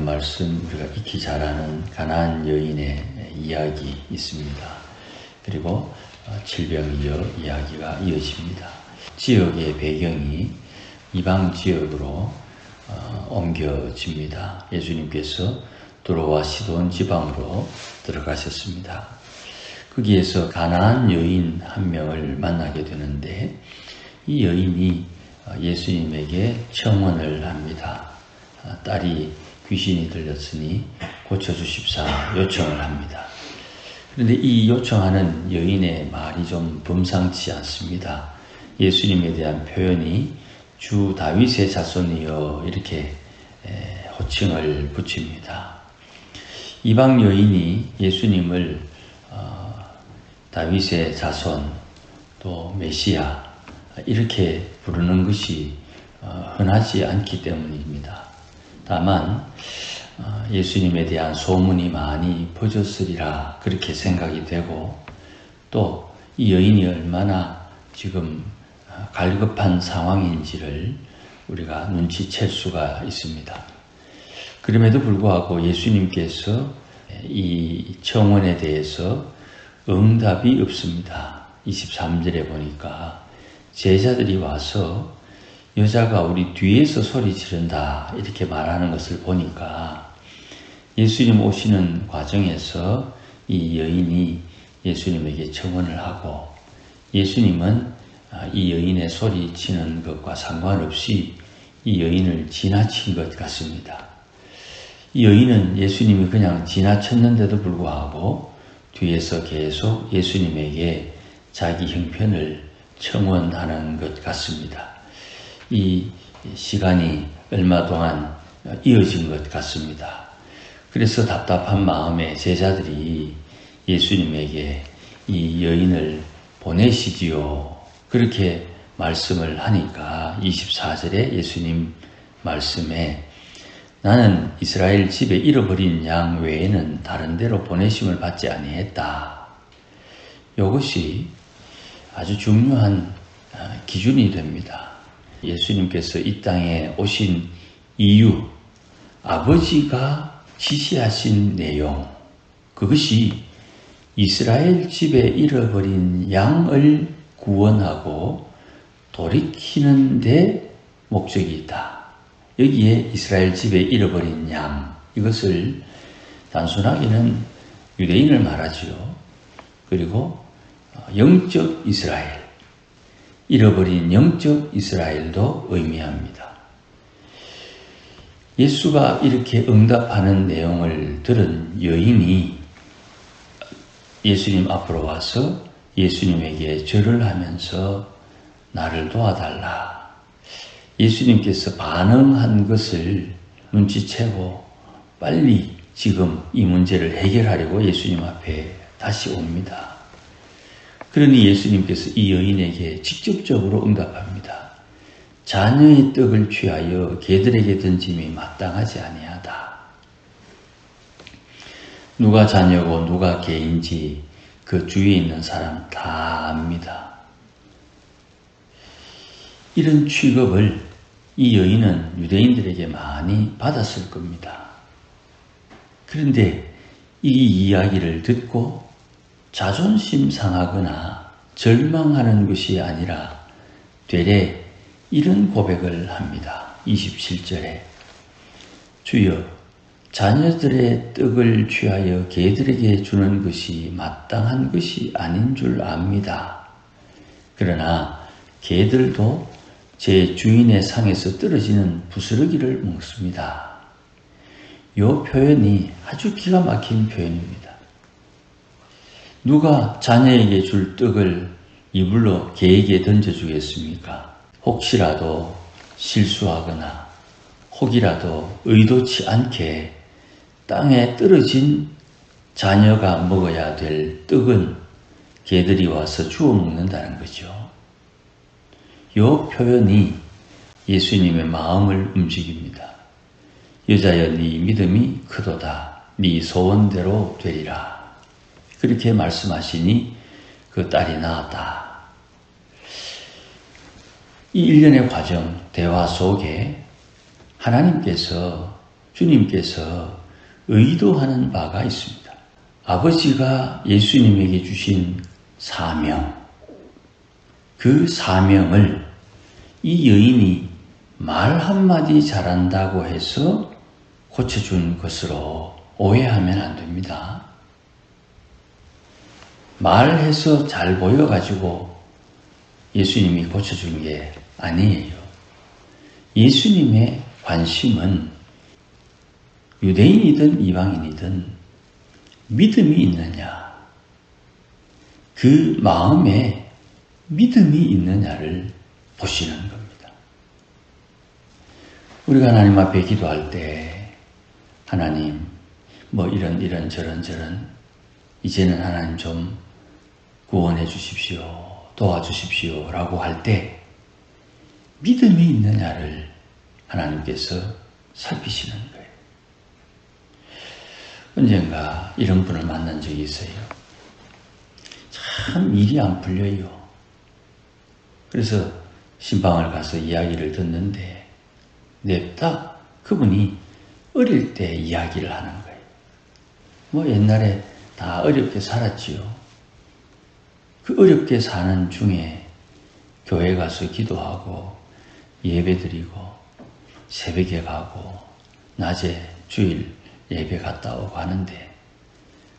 말씀 우리가 익히 잘 아는 가나안 여인의 이야기 있습니다. 그리고 질병이어 이야기가 이어집니다. 지역의 배경이 이방 지역으로 옮겨집니다. 예수님께서 두로와 시돈 지방으로 들어가셨습니다. 거기에서 가나안 여인 한 명을 만나게 되는데 이 여인이 예수님에게 청원을 합니다. 딸이 귀신이 들렸으니 고쳐주십사 요청을 합니다. 그런데 이 요청하는 여인의 말이 좀 범상치 않습니다. 예수님에 대한 표현이 주 다윗의 자손이여 이렇게 호칭을 붙입니다. 이방 여인이 예수님을 다윗의 자손 또 메시아 이렇게 부르는 것이 흔하지 않기 때문입니다. 다만 예수님에 대한 소문이 많이 퍼졌으리라 그렇게 생각이 되고 또 이 여인이 얼마나 지금 갈급한 상황인지를 우리가 눈치챌 수가 있습니다. 그럼에도 불구하고 예수님께서 이 청원에 대해서 응답이 없습니다. 23절에 보니까 제자들이 와서 여자가 우리 뒤에서 소리 지른다 이렇게 말하는 것을 보니까 예수님 오시는 과정에서 이 여인이 예수님에게 청원을 하고 예수님은 이 여인의 소리치는 것과 상관없이 이 여인을 지나친 것 같습니다. 이 여인은 예수님이 그냥 지나쳤는데도 불구하고 뒤에서 계속 예수님에게 자기 형편을 청원하는 것 같습니다. 이 시간이 얼마 동안 이어진 것 같습니다. 그래서 답답한 마음에 제자들이 예수님에게 이 여인을 보내시지요. 그렇게 말씀을 하니까 24절에 예수님 말씀에 나는 이스라엘 집에 잃어버린 양 외에는 다른 데로 보내심을 받지 아니했다. 이것이 아주 중요한 기준이 됩니다. 예수님께서 이 땅에 오신 이유, 아버지가 지시하신 내용, 그것이 이스라엘 집에 잃어버린 양을 구원하고 돌이키는 데 목적이 있다. 여기에 이스라엘 집에 잃어버린 양, 이것을 단순하게는 유대인을 말하지요. 그리고 영적 이스라엘, 잃어버린 영적 이스라엘도 의미합니다. 예수가 이렇게 응답하는 내용을 들은 여인이 예수님 앞으로 와서 예수님에게 절을 하면서 나를 도와달라. 예수님께서 반응한 것을 눈치채고 빨리 지금 이 문제를 해결하려고 예수님 앞에 다시 옵니다. 그러니 예수님께서 이 여인에게 직접적으로 응답합니다. 자녀의 떡을 취하여 개들에게 던짐이 마땅하지 아니하다. 누가 자녀고 누가 개인지 그 주위에 있는 사람 다 압니다. 이런 취급을 이 여인은 유대인들에게 많이 받았을 겁니다. 그런데 이 이야기를 듣고 자존심 상하거나 절망하는 것이 아니라 되레 이런 고백을 합니다. 27절에 주여 자녀들의 떡을 취하여 개들에게 주는 것이 마땅한 것이 아닌 줄 압니다. 그러나 개들도 제 주인의 상에서 떨어지는 부스러기를 먹습니다. 이 표현이 아주 기가 막힌 표현입니다. 누가 자녀에게 줄 떡을 이불로 개에게 던져주겠습니까? 혹시라도 실수하거나 혹이라도 의도치 않게 땅에 떨어진 자녀가 먹어야 될 떡은 개들이 와서 주워 먹는다는 거죠. 이 표현이 예수님의 마음을 움직입니다. 여자여 네 믿음이 크도다. 네 소원대로 되리라. 그렇게 말씀하시니 그 딸이 나았다. 이 일련의 과정, 대화 속에 하나님께서 주님께서 의도하는 바가 있습니다. 아버지가 예수님에게 주신 사명, 그 사명을 이 여인이 말 한마디 잘한다고 해서 고쳐준 것으로 오해하면 안 됩니다. 말해서 잘 보여가지고 예수님이 고쳐준 게 아니에요. 예수님의 관심은 유대인이든 이방인이든 믿음이 있느냐, 그 마음에 믿음이 있느냐를 보시는 겁니다. 우리가 하나님 앞에 기도할 때 하나님 이런 저런 이제는 하나님 좀 구원해 주십시오, 도와주십시오 라고 할 때 믿음이 있느냐를 하나님께서 살피시는 거예요. 언젠가 이런 분을 만난 적이 있어요. 참 일이 안 풀려요. 그래서 신방을 가서 이야기를 듣는데 냅다 그분이 어릴 때 이야기를 하는 거예요. 옛날에 다 어렵게 살았지요. 그 어렵게 사는 중에 교회 가서 기도하고 예배드리고 새벽에 가고 낮에 주일 예배 갔다 오고 하는데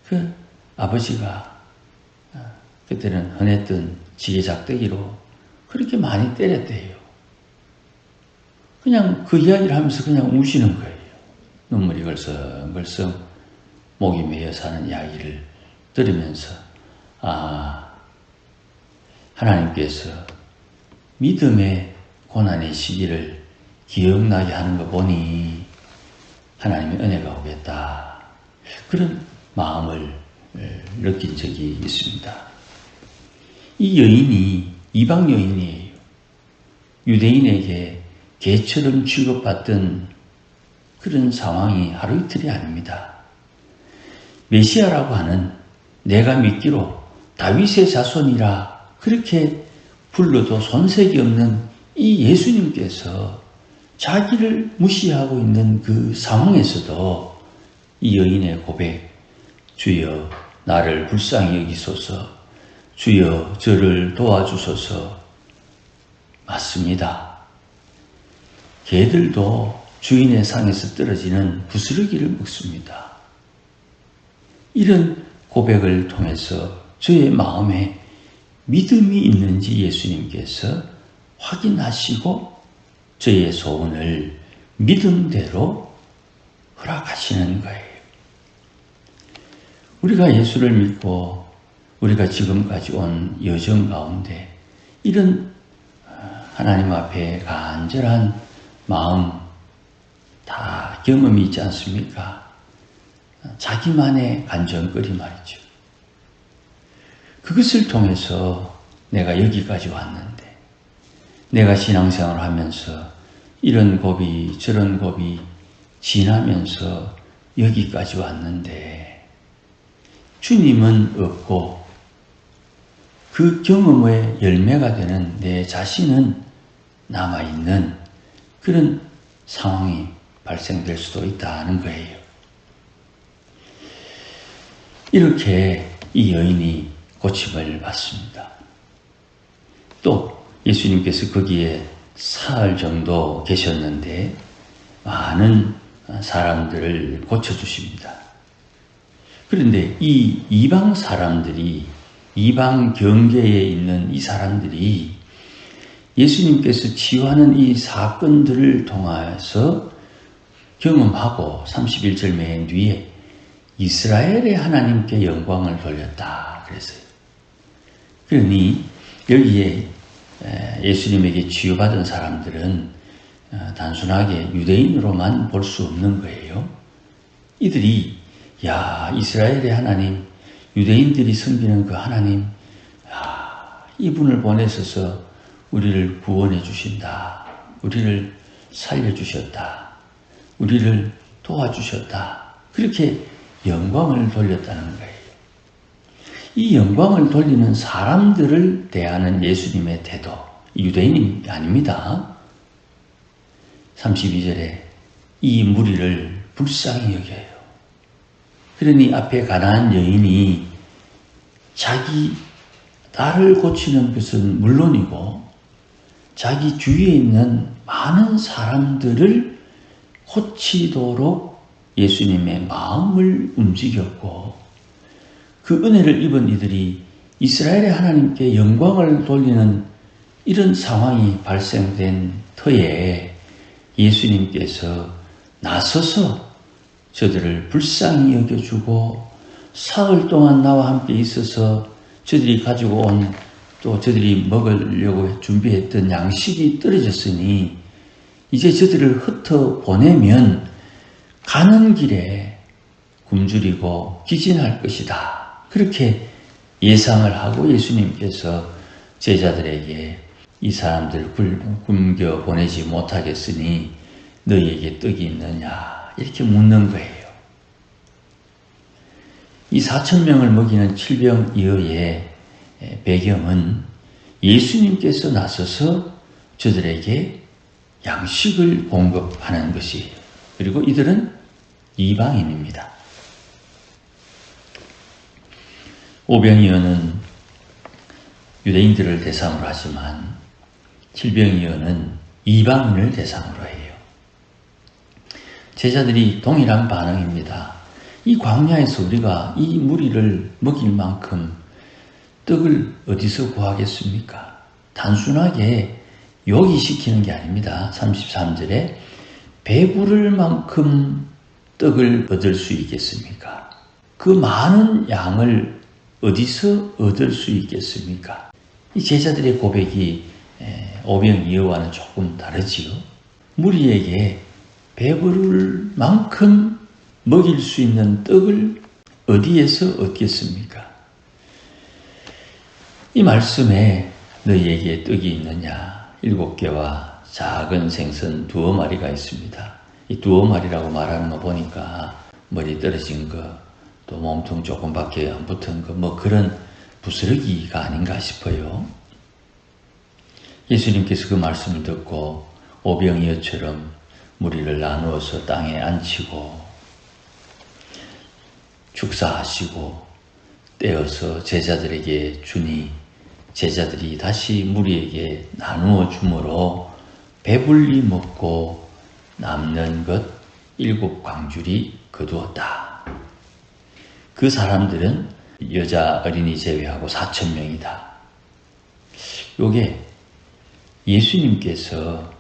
그 아버지가 그때는 흔했던 지게작대기로 그렇게 많이 때렸대요. 그냥 그 이야기를 하면서 그냥 우시는 거예요. 눈물이 걸성걸성 목이 메여 사는 이야기를 들으면서 하나님께서 믿음의 고난의 시기를 기억나게 하는 거 보니 하나님의 은혜가 오겠다. 그런 마음을 느낀 적이 있습니다. 이 여인이 이방 여인이에요. 유대인에게 개처럼 취급받던 그런 상황이 하루 이틀이 아닙니다. 메시아라고 하는 내가 믿기로 다윗의 자손이라 그렇게 불러도 손색이 없는 이 예수님께서 자기를 무시하고 있는 그 상황에서도 이 여인의 고백, 주여 나를 불쌍히 여기소서, 주여 저를 도와주소서. 맞습니다. 개들도 주인의 상에서 떨어지는 부스러기를 먹습니다. 이런 고백을 통해서 저의 마음에 믿음이 있는지 예수님께서 확인하시고 저의 소원을 믿음대로 허락하시는 거예요. 우리가 예수를 믿고 우리가 지금까지 온 여정 가운데 이런 하나님 앞에 간절한 마음 다 경험이 있지 않습니까? 자기만의 간증거리 말이죠. 그것을 통해서 내가 여기까지 왔는데 내가 신앙생활을 하면서 이런 고비 저런 고비 지나면서 여기까지 왔는데 주님은 없고 그 경험의 열매가 되는 내 자신은 남아있는 그런 상황이 발생될 수도 있다는 거예요. 이렇게 이 여인이 고침을 받습니다. 또 예수님께서 거기에 사흘 정도 계셨는데 많은 사람들을 고쳐주십니다. 그런데 이 이방 사람들이, 이방 경계에 있는 이 사람들이 예수님께서 치유하는 이 사건들을 통해서 경험하고 31절 맨 뒤에 이스라엘의 하나님께 영광을 돌렸다 그랬어요. 그러니 여기에 예수님에게 치유받은 사람들은 단순하게 유대인으로만 볼 수 없는 거예요. 이들이 이스라엘의 하나님, 유대인들이 섬기는 그 하나님, 이분을 보내셔서 우리를 구원해 주신다. 우리를 살려주셨다. 우리를 도와주셨다. 그렇게 영광을 돌렸다는 거예요. 이 영광을 돌리는 사람들을 대하는 예수님의 태도, 유대인이 아닙니다. 32절에 이 무리를 불쌍히 여겨요. 그러니 앞에 가나안 여인이 자기 딸을 고치는 것은 물론이고 자기 주위에 있는 많은 사람들을 고치도록 예수님의 마음을 움직였고 그 은혜를 입은 이들이 이스라엘의 하나님께 영광을 돌리는 이런 상황이 발생된 터에 예수님께서 나서서 저들을 불쌍히 여겨주고 사흘 동안 나와 함께 있어서 저들이 가지고 온 또 저들이 먹으려고 준비했던 양식이 떨어졌으니 이제 저들을 흩어 보내면 가는 길에 굶주리고 기진할 것이다. 그렇게 예상을 하고 예수님께서 제자들에게 이 사람들 굶겨 보내지 못하겠으니 너희에게 떡이 있느냐 이렇게 묻는 거예요. 이 4,000명을 먹이는 칠병이어의 배경은 예수님께서 나서서 저들에게 양식을 공급하는 것이에요. 그리고 이들은 이방인입니다. 오병이어는 유대인들을 대상으로 하지만 칠병이어는 이방인을 대상으로 해요. 제자들이 동일한 반응입니다. 이 광야에서 우리가 이 무리를 먹일 만큼 떡을 어디서 구하겠습니까? 단순하게 요기시키는 게 아닙니다. 33절에 배부를 만큼 떡을 얻을 수 있겠습니까? 그 많은 양을 어디서 얻을 수 있겠습니까? 이 제자들의 고백이 오병이어와는 조금 다르지요. 무리에게 배부를 만큼 먹일 수 있는 떡을 어디에서 얻겠습니까? 이 말씀에 너희에게 떡이 있느냐 7개와 작은 생선 2마리가 있습니다. 이 2마리라고 말하는 거 보니까 머리 떨어진 거 또 몸통 조금밖에 안 붙은 거 뭐 그런 부스러기가 아닌가 싶어요. 예수님께서 그 말씀을 듣고 오병이어처럼 무리를 나누어서 땅에 앉히고 축사하시고 떼어서 제자들에게 주니 제자들이 다시 무리에게 나누어 주므로 배불리 먹고 남는 것 7광줄이 거두었다. 그 사람들은 여자 어린이 제외하고 4,000명이다. 요게 예수님께서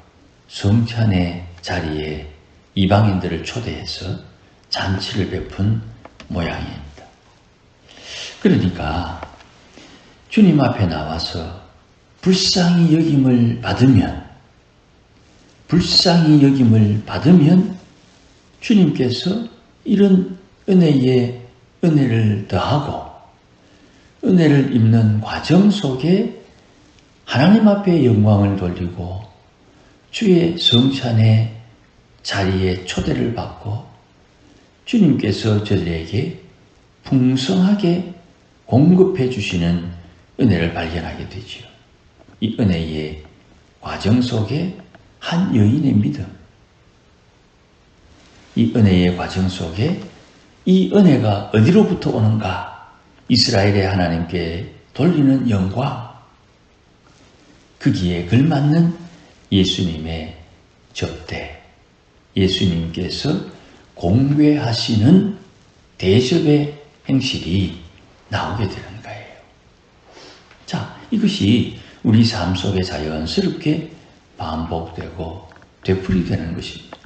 성찬의 자리에 이방인들을 초대해서 잔치를 베푼 모양입니다. 그러니까 주님 앞에 나와서 불쌍히 여김을 받으면 주님께서 이런 은혜에 은혜를 더하고 은혜를 입는 과정 속에 하나님 앞에 영광을 돌리고 주의 성찬의 자리에 초대를 받고 주님께서 저들에게 풍성하게 공급해 주시는 은혜를 발견하게 되죠. 이 은혜의 과정 속에 한 여인의 믿음, 이 은혜의 과정 속에 이 은혜가 어디로부터 오는가? 이스라엘의 하나님께 돌리는 영광, 거기에 걸맞는 예수님의 접대, 예수님께서 공개하시는 대접의 행실이 나오게 되는 거예요. 자, 이것이 우리 삶 속에 자연스럽게 반복되고 되풀이되는 것입니다.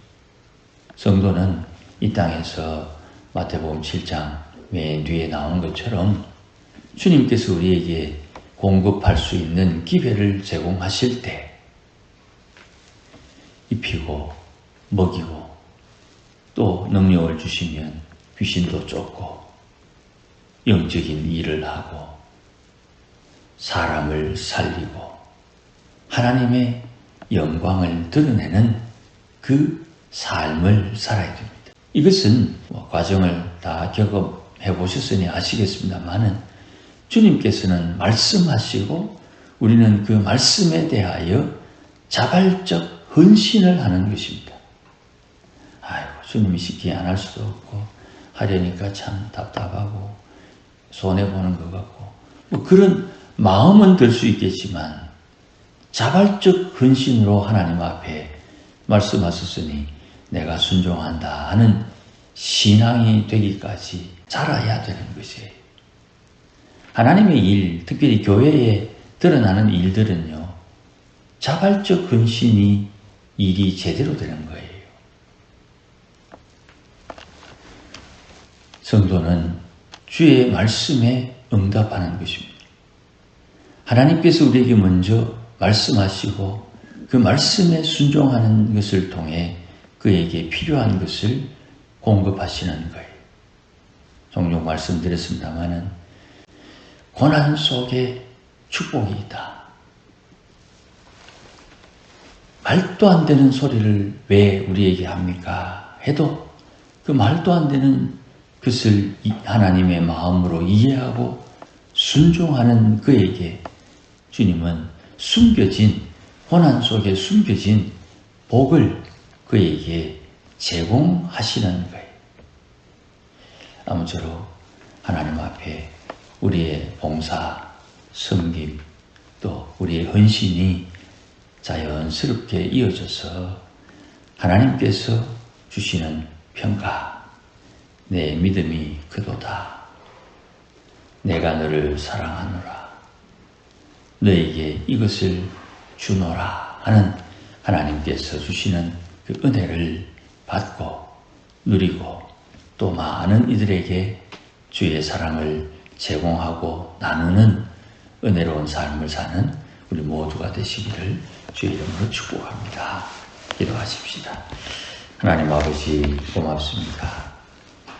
성도는 이 땅에서 마태복음 7장 맨 뒤에 나오는 것처럼 주님께서 우리에게 공급할 수 있는 기회를 제공하실 때 입히고 먹이고 또 능력을 주시면 귀신도 쫓고 영적인 일을 하고 사람을 살리고 하나님의 영광을 드러내는 그 삶을 살아야 됩니다. 이것은 과정을 다 경험해 보셨으니 아시겠습니다만은 주님께서는 말씀하시고 우리는 그 말씀에 대하여 자발적 헌신을 하는 것입니다. 아이고 주님이 시키지 안 할 수도 없고 하려니까 참 답답하고 손해보는 것 같고 뭐 그런 마음은 들 수 있겠지만 자발적 헌신으로 하나님 앞에 말씀하셨으니 내가 순종한다 하는 신앙이 되기까지 자라야 되는 것이에요. 하나님의 일, 특별히 교회에 드러나는 일들은요, 자발적 헌신이 일이 제대로 되는 거예요. 성도는 주의 말씀에 응답하는 것입니다. 하나님께서 우리에게 먼저 말씀하시고 그 말씀에 순종하는 것을 통해 그에게 필요한 것을 공급하시는 거예요. 종종 말씀드렸습니다마는 고난 속에 축복이 있다. 말도 안 되는 소리를 왜 우리에게 합니까? 해도 그 말도 안 되는 것을 하나님의 마음으로 이해하고 순종하는 그에게 주님은 숨겨진 고난 속에 숨겨진 복을 그에게 제공하시는 거예요. 아무쪼록 하나님 앞에 우리의 봉사, 섬김, 또 우리의 헌신이 자연스럽게 이어져서 하나님께서 주시는 평가, 내 믿음이 크도다. 내가 너를 사랑하노라. 너에게 이것을 주노라 하는 하나님께서 주시는 그 은혜를 받고 누리고 또 많은 이들에게 주의 사랑을 제공하고 나누는 은혜로운 삶을 사는 우리 모두가 되시기를 주의 이름으로 축복합니다. 기도하십시다. 하나님 아버지 고맙습니다.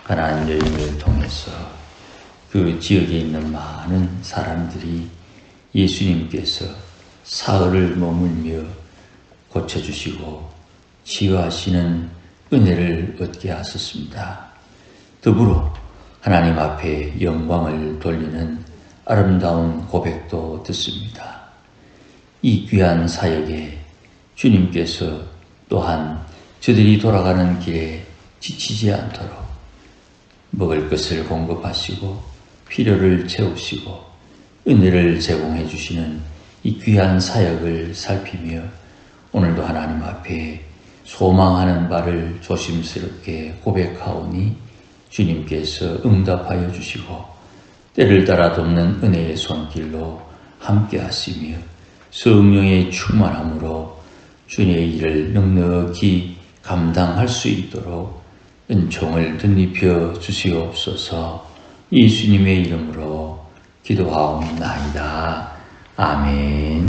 가나안 여인을 통해서 그 지역에 있는 많은 사람들이 예수님께서 사흘을 머물며 고쳐주시고 치유하시는 은혜를 얻게 하셨습니다. 더불어 하나님 앞에 영광을 돌리는 아름다운 고백도 듣습니다. 이 귀한 사역에 주님께서 또한 저들이 돌아가는 길에 지치지 않도록 먹을 것을 공급하시고 필요를 채우시고 은혜를 제공해 주시는 이 귀한 사역을 살피며 오늘도 하나님 앞에 소망하는 바를 조심스럽게 고백하오니 주님께서 응답하여 주시고 때를 따라 돕는 은혜의 손길로 함께 하시며 성령의 충만함으로 주님의 일을 넉넉히 감당할 수 있도록 은총을 덧입혀 주시옵소서. 예수님의 이름으로 기도하옵나이다. 아멘.